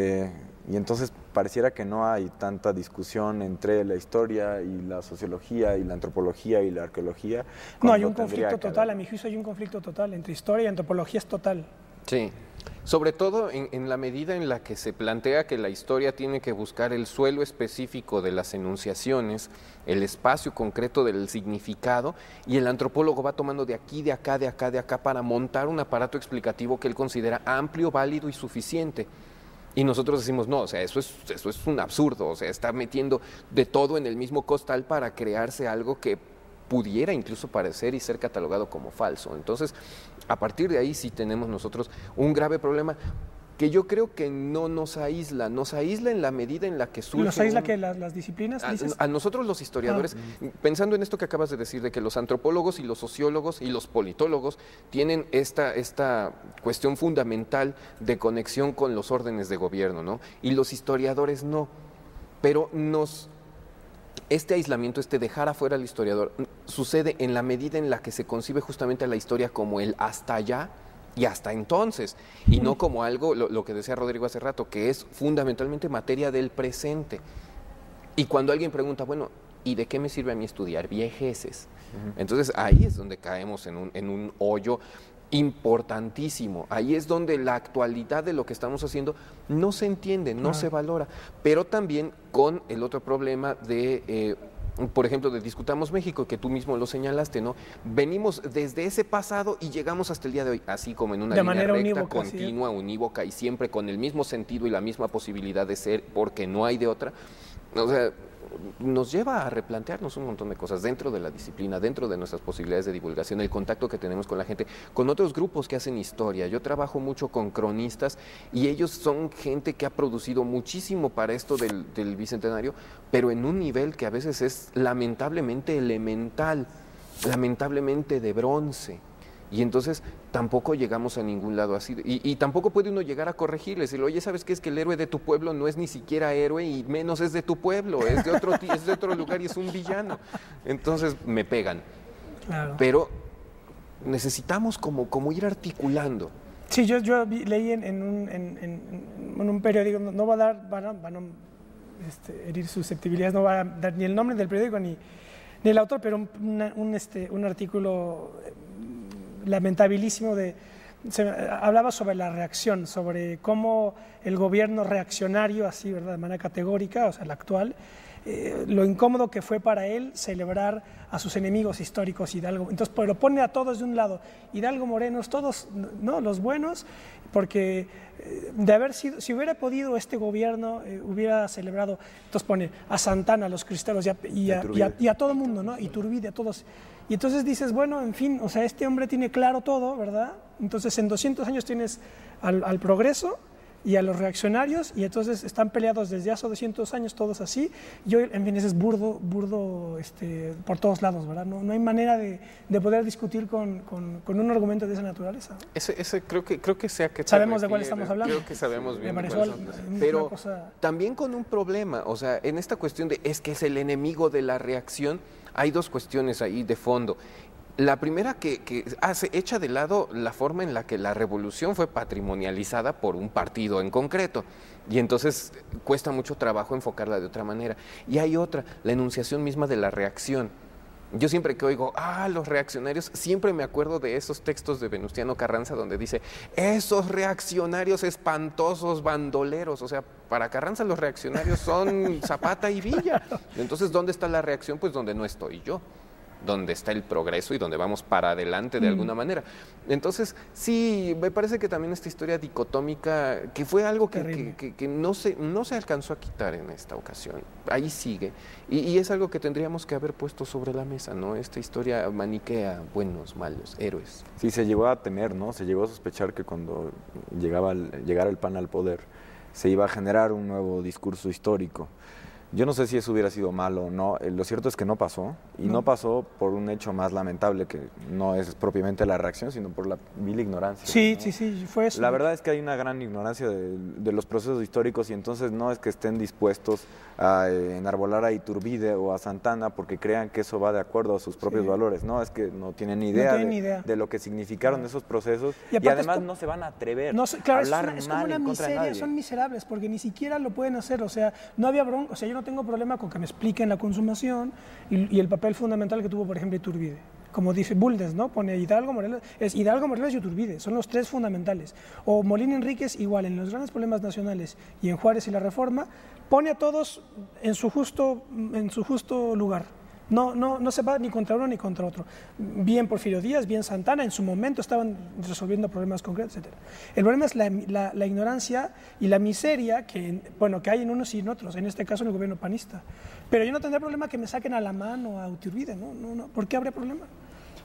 entonces pareciera que no hay tanta discusión entre la historia y la sociología y la antropología y la arqueología. No, hay un conflicto total, a mi juicio hay un conflicto total entre historia y antropología, es total. Sí, sobre todo en la medida en la que se plantea que la historia tiene que buscar el suelo específico de las enunciaciones, el espacio concreto del significado, y el antropólogo va tomando de aquí, de acá, de acá, de acá, para montar un aparato explicativo que él considera amplio, válido y suficiente. Y nosotros decimos, no, o sea, eso es un absurdo, o sea, está metiendo de todo en el mismo costal para crearse algo que pudiera incluso parecer y ser catalogado como falso. Entonces, a partir de ahí sí tenemos nosotros un grave problema que yo creo que no nos aísla en la medida en la que surge... ¿Nos aísla que las disciplinas, dices? A nosotros los historiadores, pensando en esto que acabas de decir, de que los antropólogos y los sociólogos y los politólogos tienen esta cuestión fundamental de conexión con los órdenes de gobierno, ¿no? Y los historiadores no, pero este aislamiento, este dejar afuera al historiador, sucede en la medida en la que se concibe justamente a la historia como el hasta allá y hasta entonces, y no como algo, lo que decía Rodrigo hace rato, que es fundamentalmente materia del presente. Y cuando alguien pregunta, bueno, ¿y de qué me sirve a mí estudiar viejeces? Entonces ahí es donde caemos en un hoyo importantísimo. Ahí es donde la actualidad de lo que estamos haciendo no se entiende, no se valora, pero también con el otro problema de, por ejemplo, de Discutamos México, que tú mismo lo señalaste, ¿no? Venimos desde ese pasado y llegamos hasta el día de hoy, así como en una línea recta, unívoca, continua, unívoca y siempre con el mismo sentido y la misma posibilidad de ser, porque no hay de otra. O sea, nos lleva a replantearnos un montón de cosas dentro de la disciplina, dentro de nuestras posibilidades de divulgación, el contacto que tenemos con la gente, con otros grupos que hacen historia. Yo trabajo mucho con cronistas y ellos son gente que ha producido muchísimo para esto del Bicentenario, pero en un nivel que a veces es lamentablemente elemental, lamentablemente de bronce. Y entonces tampoco llegamos a ningún lado así. Y tampoco puede uno llegar a corregirles. Y oye, ¿sabes qué? Es que el héroe de tu pueblo no es ni siquiera héroe y menos es de tu pueblo. Es de otro lugar y es un villano. Entonces me pegan. Claro. Pero necesitamos como ir articulando. Sí, yo leí en un periódico, no va a dar, van a herir susceptibilidades, no va a dar ni el nombre del periódico ni el autor, pero un artículo lamentabilísimo hablaba sobre la reacción, sobre cómo el gobierno reaccionario, así, ¿verdad?, de manera categórica, o sea, el actual, lo incómodo que fue para él celebrar a sus enemigos históricos, Hidalgo. Entonces, pero pone a todos de un lado, Hidalgo, Morenos, todos, ¿no?, los buenos, porque de haber sido, si hubiera podido este gobierno, hubiera celebrado, entonces pone a Santana, a los cristeros y a todo el mundo, ¿no?, Iturbide, a todos. Y entonces dices, bueno, en fin, o sea, este hombre tiene claro todo, ¿verdad? Entonces en 200 años tienes al progreso y a los reaccionarios, y entonces están peleados desde hace 200 años todos así, y hoy, en fin, ese es burdo por todos lados, ¿verdad? No hay manera de poder discutir con un argumento de esa naturaleza. Ese creo que sea que sabemos de cuál estamos hablando. Creo que sabemos bien. Me pareció pero cosa... también con un problema, o sea, en esta cuestión de es que es el enemigo de la reacción, hay dos cuestiones ahí de fondo. La primera que echa de lado la forma en la que la revolución fue patrimonializada por un partido en concreto, y entonces cuesta mucho trabajo enfocarla de otra manera. Y hay otra, la enunciación misma de la reacción. Yo siempre que oigo, los reaccionarios, siempre me acuerdo de esos textos de Venustiano Carranza donde dice, esos reaccionarios espantosos, bandoleros. O sea, para Carranza los reaccionarios son Zapata y Villa. Entonces, ¿dónde está la reacción? Pues donde no estoy yo, donde está el progreso y donde vamos para adelante de alguna manera. Entonces, sí, me parece que también esta historia dicotómica, que fue algo que no se alcanzó a quitar en esta ocasión, ahí sigue, y es algo que tendríamos que haber puesto sobre la mesa, ¿no? Esta historia maniquea, buenos, malos, héroes. Sí, se llegó a temer, ¿no? Se llegó a sospechar que cuando llegara el PAN al poder, se iba a generar un nuevo discurso histórico. Yo no sé si eso hubiera sido malo o no, lo cierto es que no pasó, y no pasó por un hecho más lamentable que no es propiamente la reacción, sino por la vil ignorancia. Sí, ¿no? sí, fue eso. La verdad es que hay una gran ignorancia de los procesos históricos, y entonces no es que estén dispuestos a enarbolar a Iturbide o a Santana porque crean que eso va de acuerdo a sus propios valores, no, es que no tienen ni idea, de lo que significaron esos procesos, y además no se van a atrever a hablar es mal como una en contra de miseria, nadie. son miserables porque ni siquiera lo pueden hacer, o sea, no había bronca, o sea, yo no tengo problema con que me expliquen la consumación y el papel fundamental que tuvo, por ejemplo, Iturbide. como dice Bulnes, ¿no? Pone Hidalgo, Morelos, es Hidalgo, Morelos y Iturbide, son los tres fundamentales. O Molina Enríquez, igual, en los grandes problemas nacionales y en Juárez y la Reforma, pone a todos en su justo lugar. No se va ni contra uno ni contra otro. Bien Porfirio Díaz, bien Santana, en su momento estaban resolviendo problemas concretos, etc. El problema es la ignorancia y la miseria que hay en unos y en otros, en este caso en el gobierno panista. Pero yo no tendría problema que me saquen a Lamán o a Iturbide, no. ¿Por qué habría problema?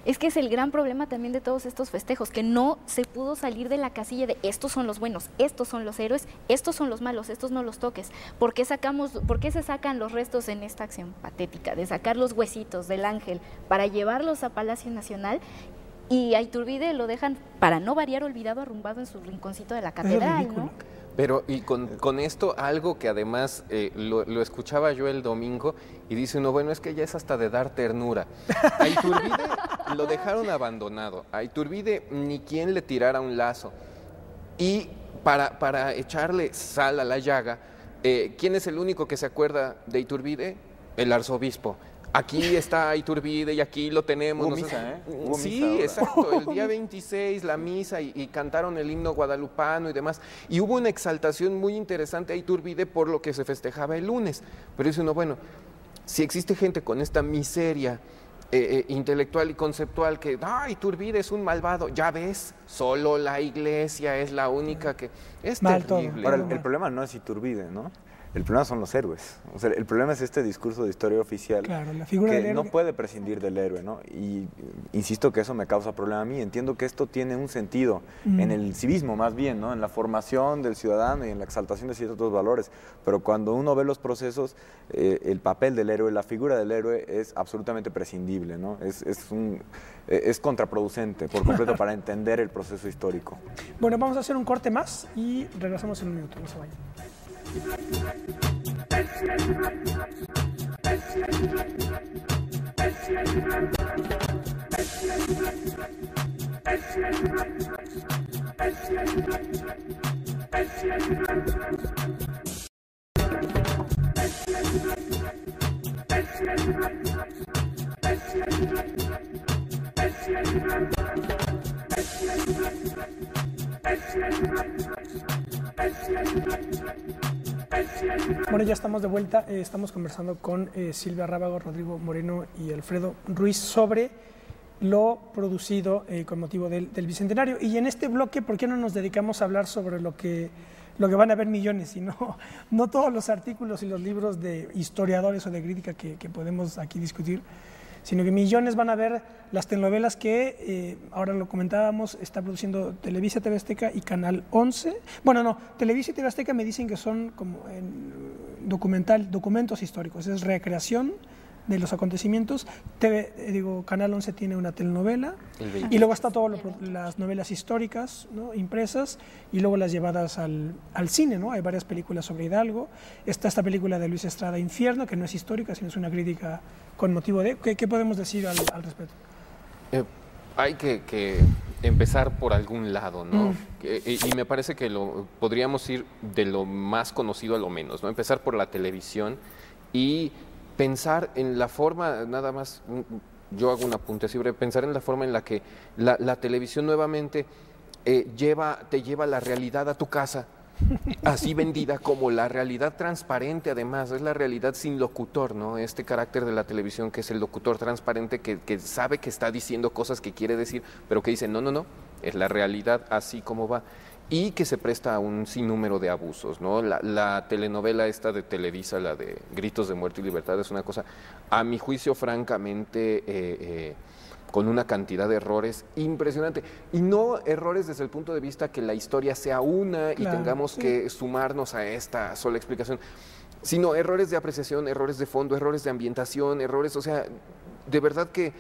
Es que es el gran problema también de todos estos festejos, que no se pudo salir de la casilla de estos son los buenos, estos son los héroes, estos son los malos, estos no los toques. ¿Por qué se sacan los restos en esta acción patética de sacar los huesitos del ángel para llevarlos a Palacio Nacional? Y a Iturbide lo dejan, para no variar, olvidado, arrumbado en su rinconcito de la catedral, ¿no? Pero y con esto, algo que además lo escuchaba yo el domingo y dice uno, bueno, es que ya es hasta de dar ternura. A Iturbide lo dejaron abandonado, a Iturbide ni quien le tirara un lazo. Y para echarle sal a la llaga, ¿quién es el único que se acuerda de Iturbide? El arzobispo. Aquí está Iturbide y aquí lo tenemos. Hubo misa, Hubo sí, misa exacto. El día 26, la misa y cantaron el himno guadalupano y demás. Y hubo una exaltación muy interesante a Iturbide por lo que se festejaba el lunes. Pero dice uno, bueno, si existe gente con esta miseria intelectual y conceptual que, Iturbide es un malvado, ya ves, solo la iglesia es la única que... Es terrible. Ahora, el problema no es Iturbide, ¿no? El problema son los héroes. O sea, el problema es este discurso de historia oficial, claro, la figura que del héroe no puede prescindir del héroe, ¿no? Y insisto que eso me causa problema a mí. Entiendo que esto tiene un sentido en el civismo más bien, ¿no? En la formación del ciudadano y en la exaltación de ciertos valores. Pero cuando uno ve los procesos, el papel del héroe, la figura del héroe es absolutamente prescindible, ¿no? Es contraproducente por completo para entender el proceso histórico. Bueno, vamos a hacer un corte más y regresamos en un minuto. No se vayan. Bueno, ya estamos de vuelta, estamos conversando con Silvia Rábago, Rodrigo Moreno y Alfredo Ruiz sobre lo producido con motivo del Bicentenario. Y en este bloque, ¿por qué no nos dedicamos a hablar sobre lo que van a ver millones y no todos los artículos y los libros de historiadores o de crítica que podemos aquí discutir, sino que millones van a ver las telenovelas que, ahora lo comentábamos, está produciendo Televisa, TV Azteca y Canal 11. Bueno, no, Televisa y TV Azteca me dicen que son como documentos históricos, es recreación de los acontecimientos. Canal 11 tiene una telenovela y luego está todas las novelas históricas, ¿no? Impresas, y luego las llevadas al cine, ¿no? Hay varias películas sobre Hidalgo. Está esta película de Luis Estrada, Infierno, que no es histórica, sino es una crítica con motivo de... ¿Qué podemos decir al respecto? Hay que empezar por algún lado, ¿no? Y me parece que podríamos ir de lo más conocido a lo menos, ¿no? Empezar por la televisión y pensar en la forma, nada más, yo hago un apunte así breve, pensar en la forma en la que la televisión nuevamente te lleva la realidad a tu casa, así vendida como la realidad transparente, además, es la realidad sin locutor, ¿no? Este carácter de la televisión que es el locutor transparente que sabe que está diciendo cosas que quiere decir, pero que dice, no, es la realidad así como va. Y que se presta a un sinnúmero de abusos, ¿no? La telenovela esta de Televisa, la de Gritos de Muerte y Libertad, es una cosa, a mi juicio, francamente, con una cantidad de errores impresionante. Y no errores desde el punto de vista que la historia sea una y tengamos que sumarnos a esta sola explicación, sino errores de apreciación, errores de fondo, errores de ambientación, errores, o sea, de verdad que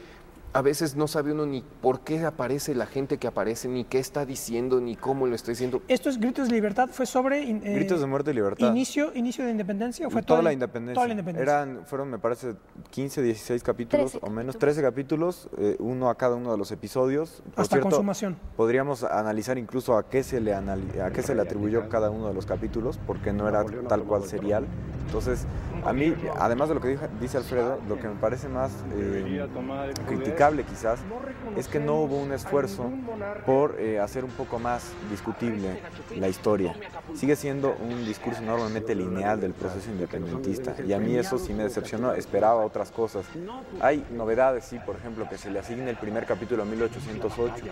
a veces no sabe uno ni por qué aparece la gente que aparece, ni qué está diciendo, ni cómo lo está diciendo. ¿Esto es Gritos de Libertad? ¿Fue sobre Gritos de Muerte y Libertad? ¿Inicio de independencia o fue toda la independencia? Toda la independencia. Fueron, me parece, 15, 16 capítulos o menos, 13 capítulos, uno a cada uno de los episodios. Por hasta cierto, consumación. Podríamos analizar incluso a qué se le atribuyó cada uno de los capítulos, porque no era tal cual serial. Entonces, A mí, además de lo que dice Alfredo, lo que me parece más criticable quizás es que no hubo un esfuerzo por hacer un poco más discutible la historia. Sigue siendo un discurso enormemente lineal del proceso independentista y a mí eso sí me decepcionó, esperaba otras cosas. Hay novedades, sí, por ejemplo, que se le asigne el primer capítulo a 1808,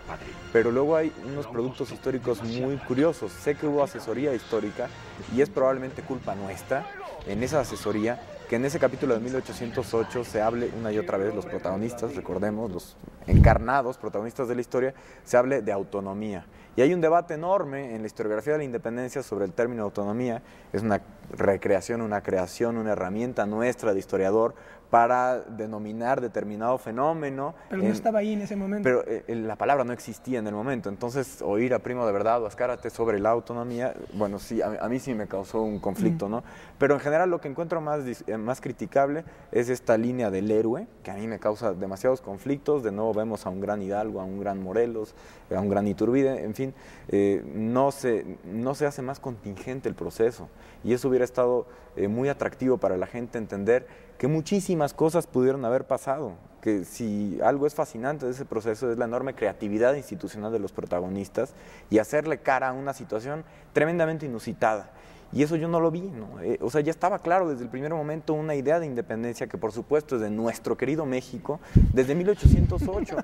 pero luego hay unos productos históricos muy curiosos. Sé que hubo asesoría histórica y es probablemente culpa nuestra en esa asesoría que en ese capítulo de 1808 se hable una y otra vez, los protagonistas, recordemos, los encarnados protagonistas de la historia, se hable de autonomía. Y hay un debate enorme en la historiografía de la independencia sobre el término autonomía. Es una recreación, una creación, una herramienta nuestra de historiador para denominar determinado fenómeno. Pero no estaba ahí en ese momento. Pero la palabra no existía en el momento. Entonces, oír a Primo de Verdad o a Azcárate sobre la autonomía, bueno, sí, a mí sí me causó un conflicto, ¿no? Pero en general lo que encuentro más criticable es esta línea del héroe, que a mí me causa demasiados conflictos. De nuevo vemos a un gran Hidalgo, a un gran Morelos, a un gran Iturbide, en fin, no se hace más contingente el proceso. Y eso hubiera estado muy atractivo para la gente entender que muchísimas cosas pudieron haber pasado, que si algo es fascinante de ese proceso es la enorme creatividad institucional de los protagonistas y hacerle cara a una situación tremendamente inusitada. Y eso yo no lo vi, ¿no? O sea, ya estaba claro desde el primer momento una idea de independencia que por supuesto es de nuestro querido México desde 1808.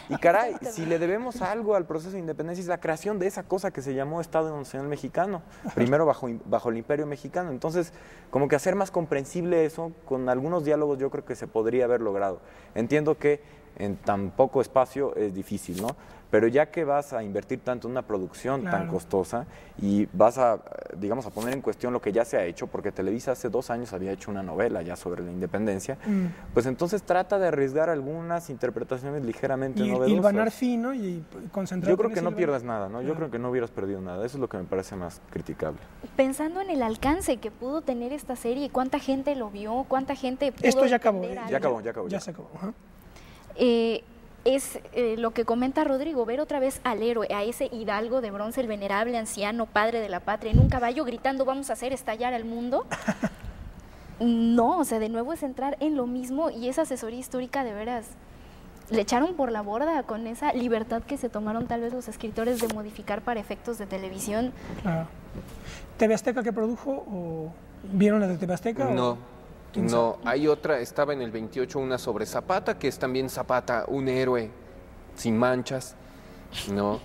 Y caray, si le debemos algo al proceso de independencia es la creación de esa cosa que se llamó Estado Nacional Mexicano, primero bajo el Imperio Mexicano. Entonces, como que hacer más comprensible eso, con algunos diálogos yo creo que se podría haber logrado. Entiendo que en tan poco espacio es difícil, ¿no? Pero ya que vas a invertir tanto en una producción tan costosa y vas a, digamos, a poner en cuestión lo que ya se ha hecho, porque Televisa hace 2 años había hecho una novela ya sobre la independencia, pues entonces trata de arriesgar algunas interpretaciones ligeramente novedosas. Y hilvanar fino y concentrarte. Yo creo que no pierdas nada, ¿no? Yo creo que no hubieras perdido nada. Eso es lo que me parece más criticable. Pensando en el alcance que pudo tener esta serie, cuánta gente lo vio, cuánta gente pudo... Esto ya acabó. Ya se acabó. Ajá. Es lo que comenta Rodrigo, ver otra vez al héroe, a ese Hidalgo de bronce, el venerable anciano, padre de la patria, en un caballo gritando vamos a hacer estallar al mundo. No, o sea, de nuevo es entrar en lo mismo y esa asesoría histórica de veras le echaron por la borda con esa libertad que se tomaron tal vez los escritores de modificar para efectos de televisión. Claro. ¿TV Azteca qué produjo o vieron la de TV Azteca? No, hay otra, estaba en el 28 una sobre Zapata, que es también Zapata, un héroe sin manchas, ¿no?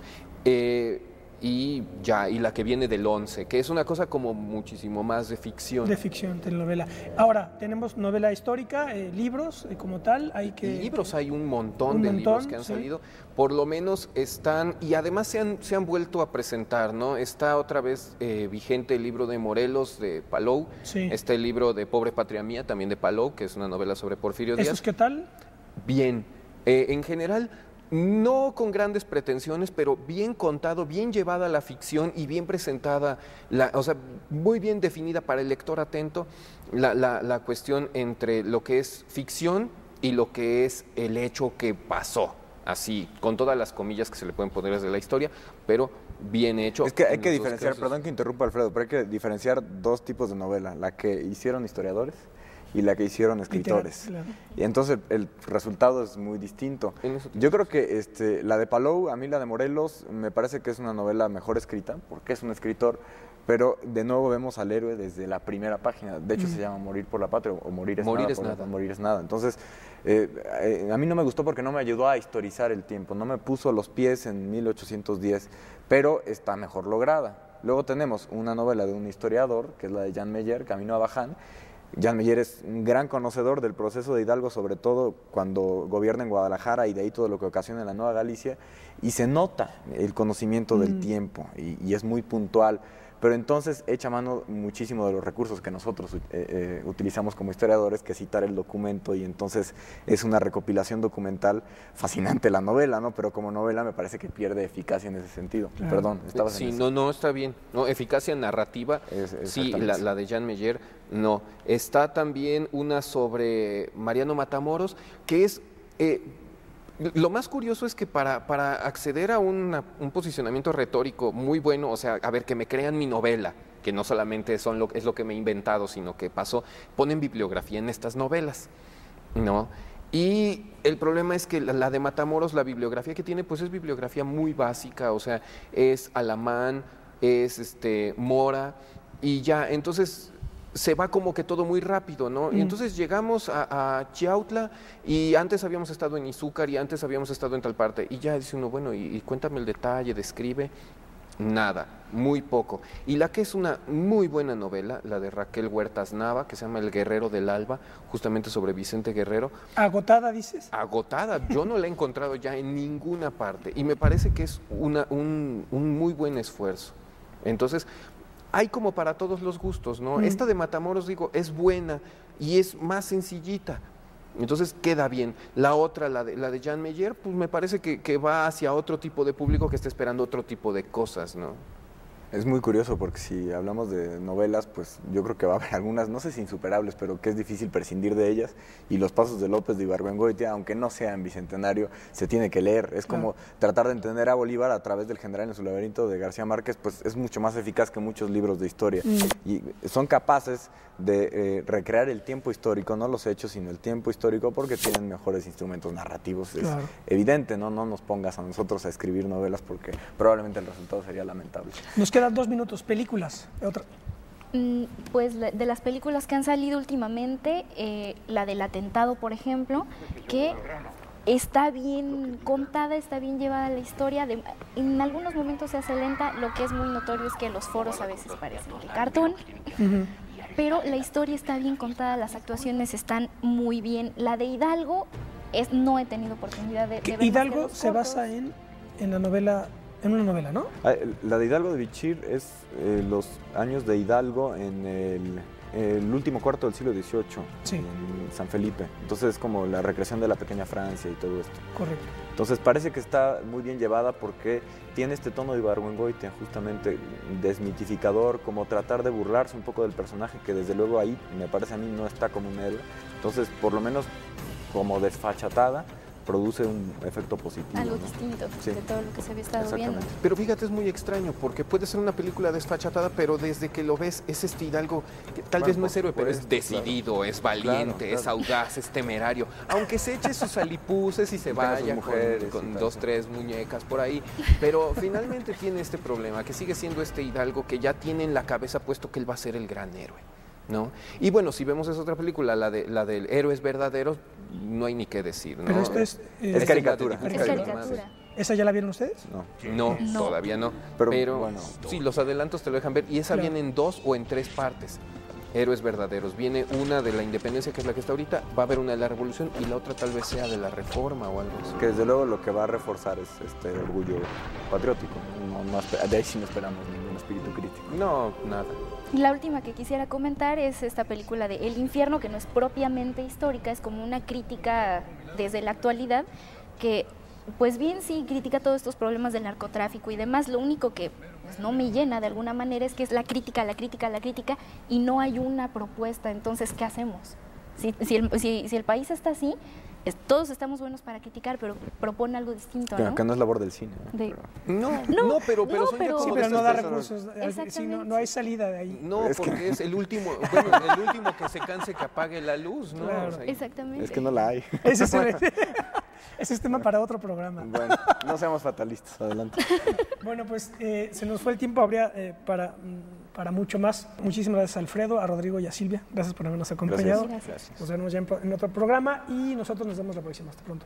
Y la que viene del 11, que es una cosa como muchísimo más de ficción. De ficción, telenovela. Ahora, tenemos novela histórica, libros como tal, hay que... Libros hay un montón de libros que han salido, por lo menos están, y además se han vuelto a presentar, ¿no? Está otra vez vigente el libro de Morelos, de Palou, está el libro de Pobre Patria Mía, también de Palou, que es una novela sobre Porfirio Díaz. ¿Esos qué tal? Bien, en general... No con grandes pretensiones, pero bien contado, bien llevada la ficción y bien presentada, o sea, muy bien definida para el lector atento la cuestión entre lo que es ficción y lo que es el hecho que pasó, así, con todas las comillas que se le pueden poner desde la historia, pero bien hecho. Es que hay que diferenciar, perdón que interrumpa Alfredo, pero hay que diferenciar 2 tipos de novela, la que hicieron historiadores y la que hicieron escritores. Claro. Y entonces el resultado es muy distinto. Yo creo que la de Palou, a mí la de Morelos, me parece que es una novela mejor escrita, porque es un escritor, pero de nuevo vemos al héroe desde la primera página. De hecho se llama Morir por la Patria o Morir es nada. Entonces, a mí no me gustó porque no me ayudó a historizar el tiempo, no me puso los pies en 1810, pero está mejor lograda. Luego tenemos una novela de un historiador, que es la de Jan Meyer, Camino a Baján. Jan Meyer es un gran conocedor del proceso de Hidalgo, sobre todo cuando gobierna en Guadalajara y de ahí todo lo que ocasiona en la Nueva Galicia, y se nota el conocimiento del tiempo y es muy puntual, pero entonces echa mano muchísimo de los recursos que nosotros utilizamos como historiadores, que es citar el documento, y entonces es una recopilación documental fascinante la novela, ¿no? Pero como novela me parece que pierde eficacia en ese sentido. Claro. Perdón, estabas en eso. No, está bien. No, eficacia narrativa, sí, la de Jan Meyer, no. Está también una sobre Mariano Matamoros, que es... lo más curioso es que para acceder a un posicionamiento retórico muy bueno, o sea, a ver, que me crean mi novela, que no solamente es lo que me he inventado, sino que pasó, ponen bibliografía en estas novelas, ¿no? Y el problema es que la de Matamoros, la bibliografía que tiene, pues es bibliografía muy básica, o sea, es Alamán, es Mora, y ya, entonces se va como que todo muy rápido, ¿no? Y entonces llegamos a Chiautla y antes habíamos estado en Izúcar y antes habíamos estado en tal parte, y ya dice uno, bueno, y cuéntame el detalle, describe. Nada, muy poco. Y la que es una muy buena novela, la de Raquel Huertas Nava, que se llama El Guerrero del Alba, justamente sobre Vicente Guerrero. ¿Agotada, dices? Agotada, yo no la he encontrado ya en ninguna parte y me parece que es un muy buen esfuerzo. Entonces, hay como para todos los gustos, ¿no? Esta de Matamoros, digo, es buena y es más sencillita. Entonces queda bien. La otra, la de Jan Meyer, pues me parece que va hacia otro tipo de público que está esperando otro tipo de cosas, ¿no? Es muy curioso porque si hablamos de novelas, pues yo creo que va a haber algunas, no sé si insuperables, pero que es difícil prescindir de ellas. Y Los Pasos de López de Ibargüengoitia, aunque no sea en Bicentenario, se tiene que leer. Es como tratar de entender a Bolívar a través del General en su laberinto de García Márquez, pues es mucho más eficaz que muchos libros de historia. Y son capaces de recrear el tiempo histórico, no los hechos, sino el tiempo histórico, porque tienen mejores instrumentos narrativos. Es evidente, ¿no? No nos pongas a nosotros a escribir novelas porque probablemente el resultado sería lamentable. Nos quedan 2 minutos. Películas. Otra. Pues de las películas que han salido últimamente, la del atentado, por ejemplo, que está bien contada, está bien llevada la historia. En algunos momentos se hace lenta, lo que es muy notorio es que los foros a veces parecen de cartón. Pero la historia está bien contada, las actuaciones están muy bien. La de Hidalgo, no he tenido oportunidad de ver. Hidalgo se basa en la novela, en una novela, ¿no? La de Hidalgo de Bichir es los años de Hidalgo en el último cuarto del siglo XVIII, en San Felipe. Entonces es como la recreación de la pequeña Francia y todo esto. Correcto. Entonces parece que está muy bien llevada porque tiene este tono de Ibargüengoitia, justamente desmitificador, como tratar de burlarse un poco del personaje, que desde luego ahí, me parece a mí, no está como un héroe. Entonces, por lo menos como desfachatada, produce un efecto positivo. Algo distinto de todo lo que se había estado viendo. Pero fíjate, es muy extraño, porque puede ser una película desfachatada, pero desde que lo ves, es Hidalgo, que tal vez no es héroe, pero es decidido, es valiente, es audaz, es temerario. Aunque se eche sus alipuses y se vaya con 2, 3 muñecas por ahí, pero finalmente tiene este problema, que sigue siendo Hidalgo que ya tiene en la cabeza puesto que él va a ser el gran héroe, ¿no? Y bueno, si vemos esa otra película, la del Héroes Verdaderos, no hay ni qué decir, ¿no? Pero esto es caricatura. Es caricatura. ¿Esa ya la vieron ustedes? No, todavía no. Pero bueno, sí, los adelantos te lo dejan ver. Y esa viene en 2 o en 3 partes. Héroes Verdaderos. Viene una de la independencia, que es la que está ahorita, va a haber una de la revolución y la otra tal vez sea de la reforma o algo así. Que desde luego lo que va a reforzar es este orgullo patriótico. De ahí sí no esperamos ningún espíritu crítico. No, nada. Y la última que quisiera comentar es esta película de El Infierno, que no es propiamente histórica, es como una crítica desde la actualidad, que pues bien sí critica todos estos problemas del narcotráfico y demás. Lo único que pues no me llena de alguna manera es que es la crítica y no hay una propuesta. Entonces, ¿qué hacemos? Si el país está así, todos estamos buenos para criticar, pero propone algo distinto, ¿no? Que no es labor del cine. Pero no da recursos, no hay salida de ahí. No, porque es el último que se canse que apague la luz, ¿no? Claro. O sea, Exactamente. Es que no la hay. Ese es tema para otro programa. Bueno, no seamos fatalistas, adelante. Bueno, pues se nos fue el tiempo, habría para mucho más. Muchísimas gracias a Alfredo, a Rodrigo y a Silvia. Gracias por habernos acompañado. Gracias. Nos vemos ya en otro programa y nosotros nos vemos la próxima. Hasta pronto.